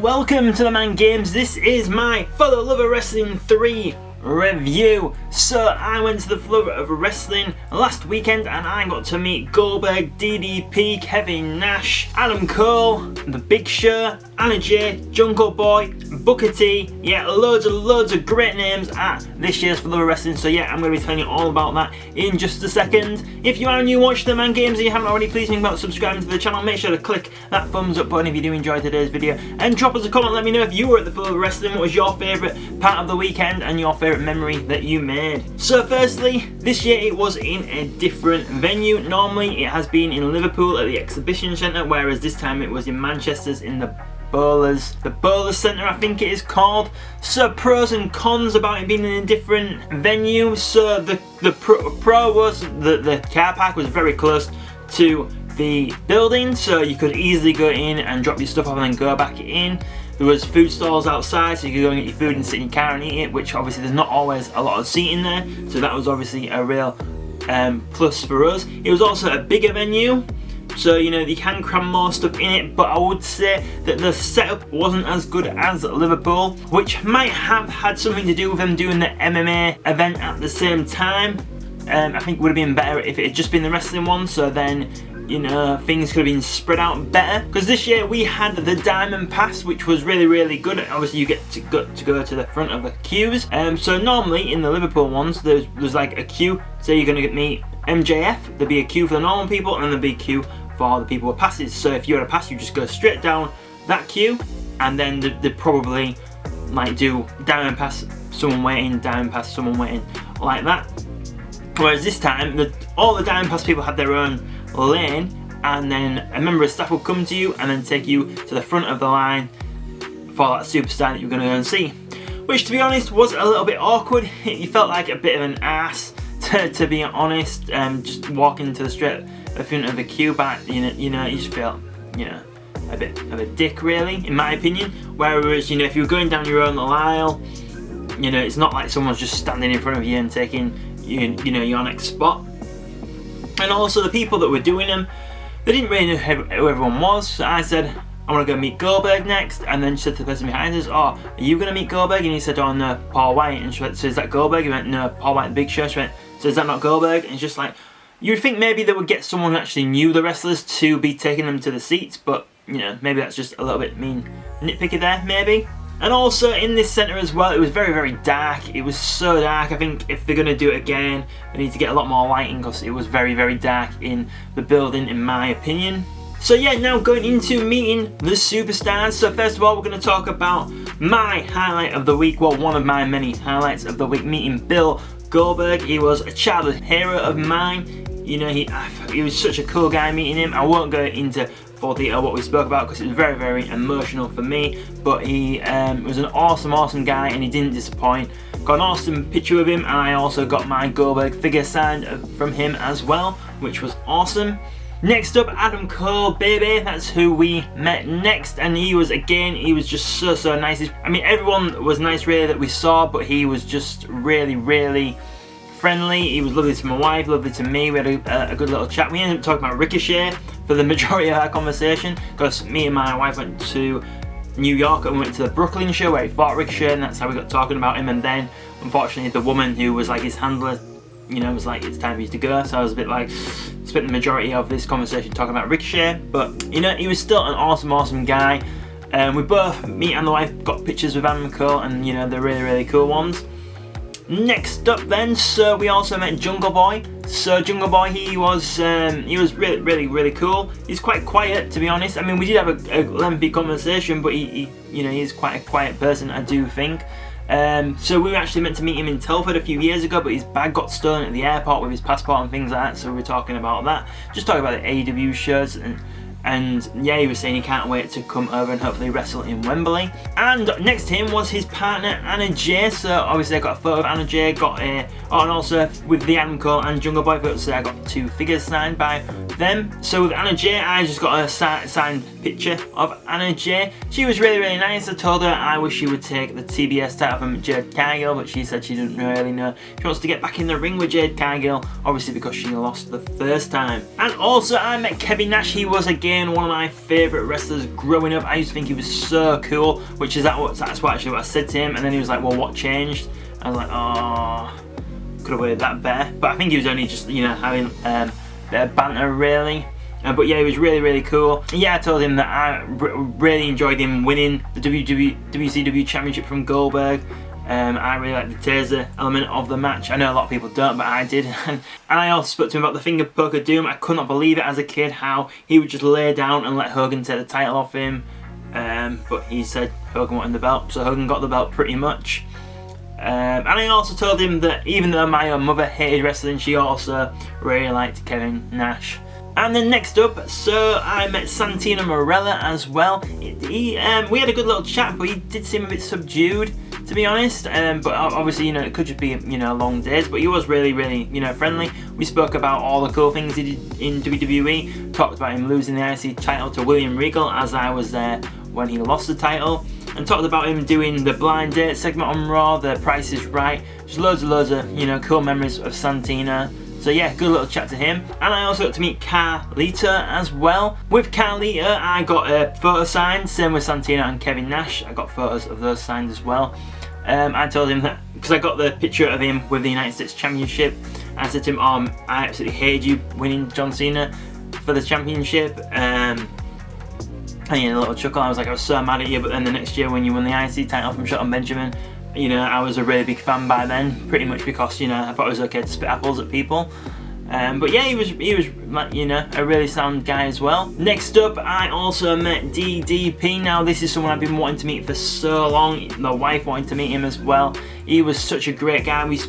welcome to TheMan Games. This is my Fellow Lover Wrestling 3 review. So I went to the Flow of Wrestling last weekend and I got to meet Goldberg, DDP, Kevin Nash, Adam Cole, The Big Show, Anna Jay, Jungle Boy, Booker T. Yeah, loads of great names at this year's Flow of Wrestling. So yeah, I'm going to be telling you all about that in just a second. If you are new watching TheMan Games and you haven't already, please think about subscribing to the channel. Make sure to click that thumbs up button if you do enjoy today's video, and drop us a comment. Let me know if you were at the Flow of Wrestling, what was your favourite part of the weekend and your favourite memory that you made. So firstly, this year it was in a different venue. Normally it has been in Liverpool at the Exhibition Centre, whereas this time it was in Manchester's in the Bowlers Centre, I think it is called. So pros and cons about it being in a different venue. So the pro was the car park was very close to the building, so you could easily go in and drop your stuff off and then go back in. There was food stalls outside, so you could go and get your food and sit in your car and eat it, which obviously there's not always a lot of seating there, so that was obviously a real plus for us. It was also a bigger venue, so you know you can cram more stuff in it, but I would say that the setup wasn't as good as Liverpool, which might have had something to do with them doing the MMA event at the same time. I think it would have been better if it had just been the wrestling one, so then you know things could have been spread out better. Because this year we had the Diamond Pass, which was really good. Obviously you get to go to the front of the queues. So normally in the Liverpool ones there's like a queue. Say you're going to meet MJF, there'd be a queue for the normal people and then there'd be a queue for the people with passes. So if you had a pass, you just go straight down that queue, and then they'd probably like do Diamond Pass, someone waiting, Diamond Pass, someone waiting, like that. Whereas this time all the Diamond Pass people had their own lane, and then a member of staff will come to you and then take you to the front of the line for that superstar that you're going to go and see, which to be honest was a little bit awkward. You felt like a bit of an ass to be honest, just walking to the straight front of the queue, but you know you just felt a bit of a dick really, in my opinion. Whereas if you're going down your own little aisle, it's not like someone's just standing in front of you and taking your next spot. And also the people that were doing them, they didn't really know who everyone was. So I said, I want to go meet Goldberg next, and then she said to the person behind us, oh, are you going to meet Goldberg? And he said, oh no, Paul White. And she went, so is that Goldberg? He went, no, Paul White, the Big Show. She went, so is that not Goldberg? And it's just like, you'd think maybe they would get someone who actually knew the wrestlers to be taking them to the seats, but maybe that's just a little bit nitpicky there, maybe. And also in this centre as well, it was very dark. It was so dark. I think if they're going to do it again, they need to get a lot more lighting, because it was very dark in the building, in my opinion. So yeah, now going into meeting the superstars. So first of all, we're going to talk about my highlight of the week. Well, one of my many highlights of the week, meeting Bill Goldberg. He was a childhood hero of mine. He was such a cool guy meeting him. I won't go into full detail what we spoke about because it was very emotional for me, but he was an awesome guy and he didn't disappoint. Got an awesome picture of him, and I also got my Goldberg figure signed from him as well, which was awesome. Next up, Adam Cole, baby, that's who we met next, and he was just so nice. I mean, everyone was nice really that we saw, but he was just really friendly. He was lovely to my wife, lovely to me. We had a good little chat. We ended up talking about Ricochet for the majority of our conversation, because me and my wife went to New York and we went to the Brooklyn show where he fought Ricochet, and that's how we got talking about him. And then unfortunately the woman who was like his handler, was like, it's time for you to go. So I was a bit like, spent the majority of this conversation talking about Ricochet, but he was still an awesome guy. We both, me and the wife, got pictures with Adam Cole, and they're really cool ones. Next up then, so we also met Jungle Boy. So Jungle Boy, he was really cool. He's quite quiet, to be honest. I mean, we did have a lengthy conversation, but he is quite a quiet person, I do think. So we were actually meant to meet him in Telford a few years ago, but his bag got stolen at the airport with his passport and things like that. So we were talking about that, just talking about the AEW shows, and yeah, he was saying he can't wait to come over and hopefully wrestle in Wembley. And next to him was his partner Anna Jay. So obviously I got a photo of Anna Jay, and also with the Adam Cole and Jungle Boy photos, so I got 2 figures signed by them. So with Anna Jay, I just got a signed picture of Anna Jay. She was really nice. I told her I wish she would take the TBS title from Jade Cargill, but she said she didn't really know. She wants to get back in the ring with Jade Cargill, obviously because she lost the first time. And also I met Kevin Nash. He was again again, one of my favourite wrestlers growing up. I used to think he was so cool, which is that's what actually what I said to him, and then he was like, well, what changed? I was like, oh, could have worded that better. But I think he was only just, you know, having a bit of banter, really. But yeah, he was really, really cool. And yeah, I told him that I really enjoyed him winning the WCW Championship from Goldberg. I really liked the taser element of the match. I know a lot of people don't, but I did. And I also spoke to him about the finger poke of doom. I could not believe it as a kid, how he would just lay down and let Hogan take the title off him. But he said Hogan wanted the belt, so Hogan got the belt pretty much. And I also told him that even though my own mother hated wrestling, she also really liked Kevin Nash. And then next up, so I met Santino Marella as well. We had a good little chat, but he did seem a bit subdued, to be honest. But obviously, you know, it could just be, you know, long days. But he was really, really, you know, friendly. We spoke about all the cool things he did in WWE. Talked about him losing the IC title to William Regal, as I was there when he lost the title. And talked about him doing the blind date segment on Raw, the Price is Right. Just loads of, you know, cool memories of Santino. So yeah, good little chat to him. And I also got to meet Carlita as well. With Carlita, I got a photo signed, same with Santino and Kevin Nash. I got photos of those signed as well. I told him that, because I got the picture of him with the United States Championship, I said to him, I absolutely hated you winning John Cena for the championship. And he had a little chuckle. I was like, I was so mad at you, but then the next year when you won the IC title from Shelton Benjamin, you know, I was a really big fan by then, pretty much because, you know, I thought it was okay to spit apples at people. But yeah, he was like, you know, a really sound guy as well. Next up, I also met DDP. Now, this is someone I've been wanting to meet for so long. My wife wanted to meet him as well. He was such a great guy. He's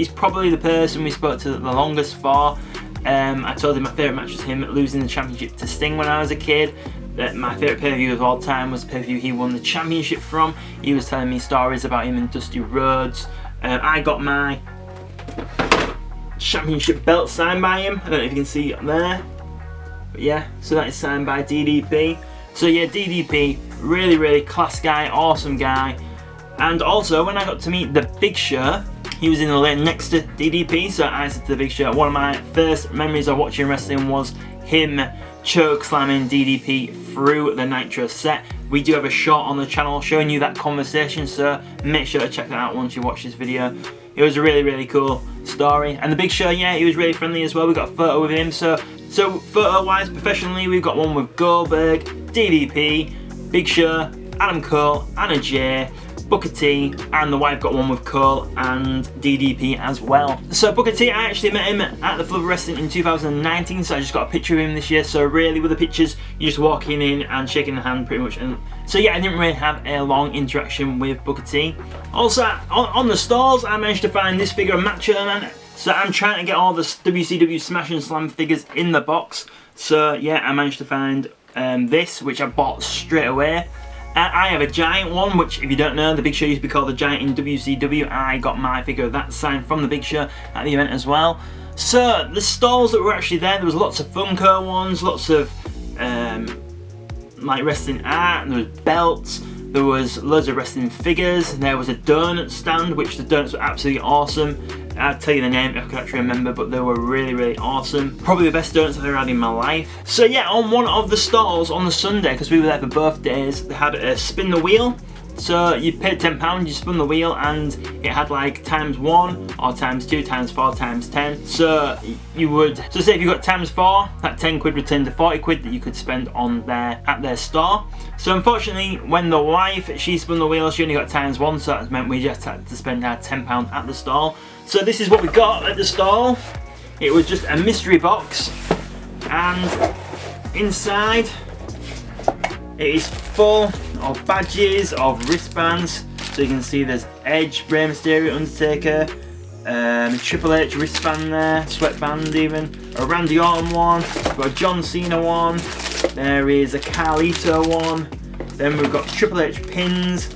probably the person we spoke to the longest for. I told him my favourite match was him losing the championship to Sting when I was a kid. That my favourite pay-per-view of all time was the pay-per-view he won the championship from. He was telling me stories about him and Dusty Rhodes. I got my championship belt signed by him. I don't know if you can see it there. But yeah, so that is signed by DDP. So yeah, DDP, really, really class guy, awesome guy. And also, when I got to meet the Big Show, he was in the lane next to DDP, so I said to the Big Show, one of my first memories of watching wrestling was him choke slamming DDP through the Nitro set. We do have a shot on the channel showing you that conversation, so make sure to check that out once you watch this video. It was a really, really cool story. And the Big Show, yeah, he was really friendly as well. We got a photo with him. So photo-wise, professionally, we've got one with Goldberg, DDP, Big Show, Adam Cole, Anna Jay, Booker T, and the wife got one with Cole and DDP as well. So Booker T, I actually met him at the Flow of Wrestling in 2019, so I just got a picture of him this year. So really, with the pictures, you're just walking in and shaking the hand pretty much. And so yeah, I didn't really have a long interaction with Booker T. Also, on the stalls, I managed to find this figure of Macho Man. So I'm trying to get all the WCW Smash and Slam figures in the box. So yeah, I managed to find this, which I bought straight away. I have a giant one, which, if you don't know, the Big Show used to be called the Giant in WCW. I got my figure of that signed from the Big Show at the event as well. So the stalls that were actually there was lots of Funko ones, lots of like wrestling art, and there was belts, there was loads of wrestling figures, there was a donut stand, which the donuts were absolutely awesome. I'll tell you the name if I could actually remember, but they were really, really awesome. Probably the best donuts I've ever had in my life. So yeah, on one of the stalls on the Sunday, because we were there for both days, they had a spin the wheel. So you paid £10, you spun the wheel, and it had like ×1 or ×2, ×4, ×10. So you would, so say if you got ×4, that 10 quid returned to 40 quid that you could spend on at their store. So unfortunately, when the wife, she spun the wheel, she only got ×1, so that meant we just had to spend our £10 at the stall. So this is what we got at the stall. It was just a mystery box, and inside it is full of badges, of wristbands. So you can see there's Edge, Rey Mysterio, Undertaker, Triple H wristband there, sweatband even, a Randy Orton one, we've got a John Cena one, there is a Carlito one, then we've got Triple H pins,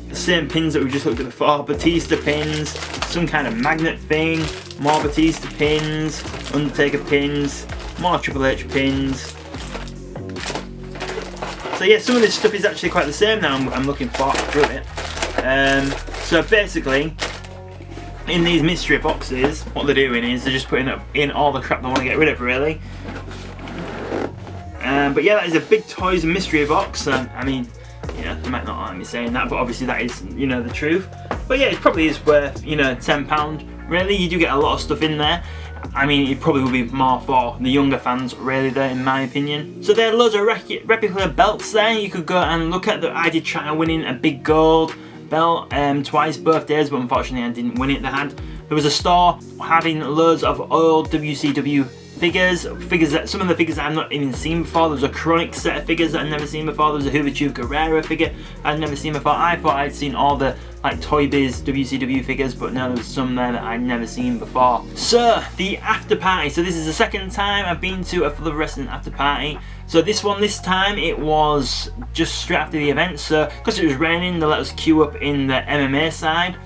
the same pins that we just looked at before, Batista pins, some kind of magnet thing, more Batista pins, Undertaker pins, more Triple H pins. So yeah, some of this stuff is actually quite the same now. I'm looking through it. So basically, in these mystery boxes, what they're doing is they're just putting in all the crap they want to get rid of, really. But yeah, that is a big toys mystery box. I mean, yeah, you might not like me saying that, but obviously that is, you know, the truth. But yeah, it probably is worth, you know, £10. Really, you do get a lot of stuff in there. I mean, it probably will be more for the younger fans, really, there, in my opinion. So there are loads of replica belts there. You could go and look at. I did try winning a big gold belt twice, both days, but unfortunately I didn't win it. There was a store having loads of old WCW figures that some of the figures I've not even seen before. There was a Chronic set of figures that I'd never seen before. There was a Juventud Guerrero figure I'd never seen before. I thought I'd seen all the like Toy Biz WCW figures, but no, there was some there that I'd never seen before. So the after party. So this is the second time I've been to a Full of Wrestling after party. So this time it was just straight after the event. So because it was raining, they let us queue up in the MMA side,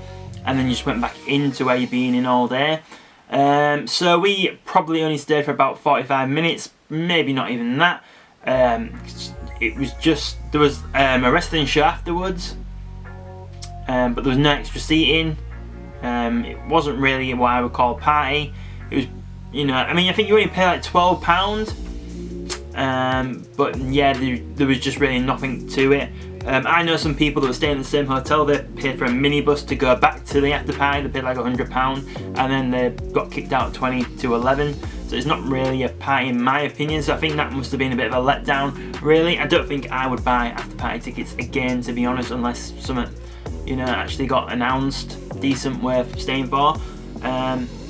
and then you just went back into where you've been in all day. So we probably only stayed for about 45 minutes, maybe not even that. It was just, there was a wrestling show afterwards, but there was no extra seating. It wasn't really what I would call a party. It was, you know, I mean, I think you only pay like £12, but yeah, there was just really nothing to it. I know some people that were staying in the same hotel. They paid for a minibus to go back to the after party. They paid like £100, and then they got kicked out at 20 to 11. So it's not really a party in my opinion. So I think that must have been a bit of a letdown. Really, I don't think I would buy after party tickets again, to be honest, unless something, you know, actually got announced decent worth staying for.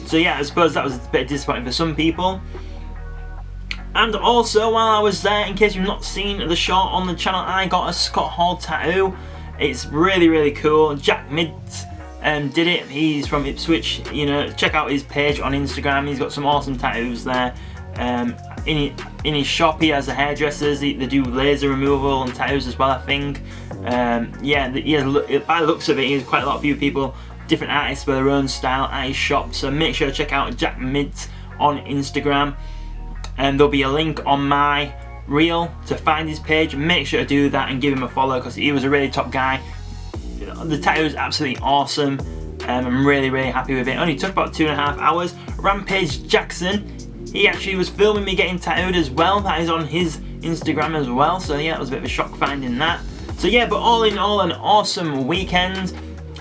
So yeah, I suppose that was a bit disappointing for some people. And also, while I was there, in case you've not seen the short on the channel, I got a Scott Hall tattoo. It's really, really cool. Jack Mids did it. He's from Ipswich. You know, check out his page on Instagram. He's got some awesome tattoos there. In his shop, he has the hairdressers. They do laser removal and tattoos as well, I think. Yeah, he has, by the looks of it, he has quite a lot of few people, different artists with their own style at his shop. So make sure to check out Jack Mids on Instagram. And there'll be a link on my reel to find his page. Make sure to do that and give him a follow, because he was a really top guy. The tattoo is absolutely awesome. I'm really, really happy with it. Only took about 2.5 hours. Rampage Jackson, he actually was filming me getting tattooed as well. That is on his Instagram as well. So yeah, it was a bit of a shock finding that. So yeah, but all in all, an awesome weekend.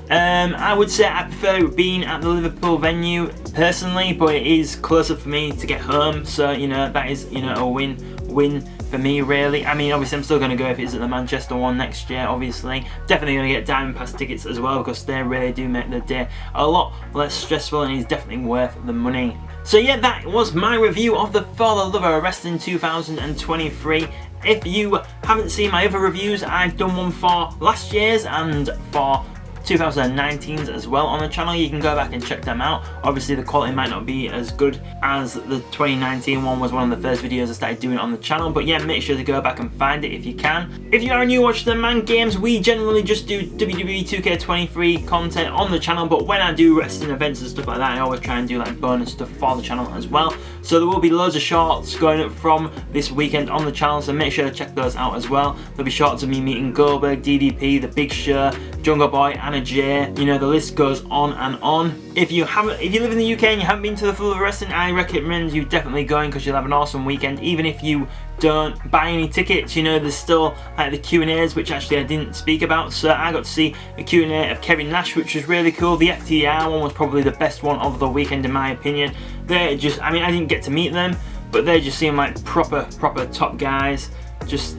I would say I prefer being at the Liverpool venue personally, but it is closer for me to get home, so you know, that is, you know, a win for me really. I mean, obviously I'm still going to go if it's at the Manchester one next year, obviously. Definitely going to get Diamond Pass tickets as well, because they really do make the day a lot less stressful, and it's definitely worth the money. So yeah, that was my review of the For the Love of Wrestling 2023. If you haven't seen my other reviews, I've done one for last year's and for 2019's as well on the channel. You can go back and check them out. Obviously the quality might not be as good as the 2019 one. Was one of the first videos I started doing on the channel, but yeah, make sure to go back and find it if you can. If you are a new watcher to TheMan Games, we generally just do WWE 2K23 content on the channel, but when I do wrestling events and stuff like that, I always try and do like bonus stuff for the channel as well. So there will be loads of shorts going up from this weekend on the channel, so make sure to check those out as well. There'll be shorts of me meeting Goldberg, DDP, The Big Show, Jungle Boy, Anna J. You know, the list goes on and on. If you live in the UK and you haven't been to the Full of Wrestling, I recommend you definitely going, because you'll have an awesome weekend. Even if you don't buy any tickets, you know, there's still like the Q&As, which actually I didn't speak about. So I got to see a Q&A of Kevin Nash, which was really cool. The FTR one was probably the best one of the weekend in my opinion. They're just, I mean, I didn't get to meet them, but they just seem like proper top guys. Just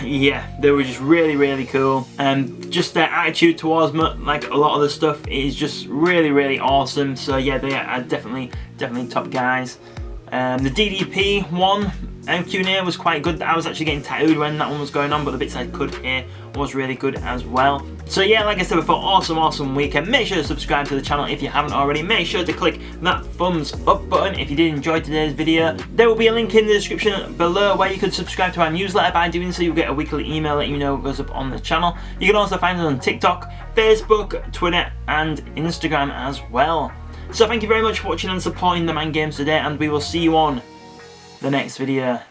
yeah, they were just really cool, and just their attitude towards me, like a lot of the stuff, is just really awesome. So yeah, they are definitely top guys. The DDP one Q&A was quite good. I was actually getting tattooed when that one was going on, but the bits I could hear was really good as well. So yeah, like I said before, awesome weekend. Make sure to subscribe to the channel if you haven't already. Make sure to click that thumbs up button if you did enjoy today's video. There will be a link in the description below where you can subscribe to our newsletter. By doing so, you'll get a weekly email letting you know what goes up on the channel. You can also find us on TikTok, Facebook, Twitter and Instagram as well. So thank you very much for watching and supporting TheMan Games today, and we will see you on the next video.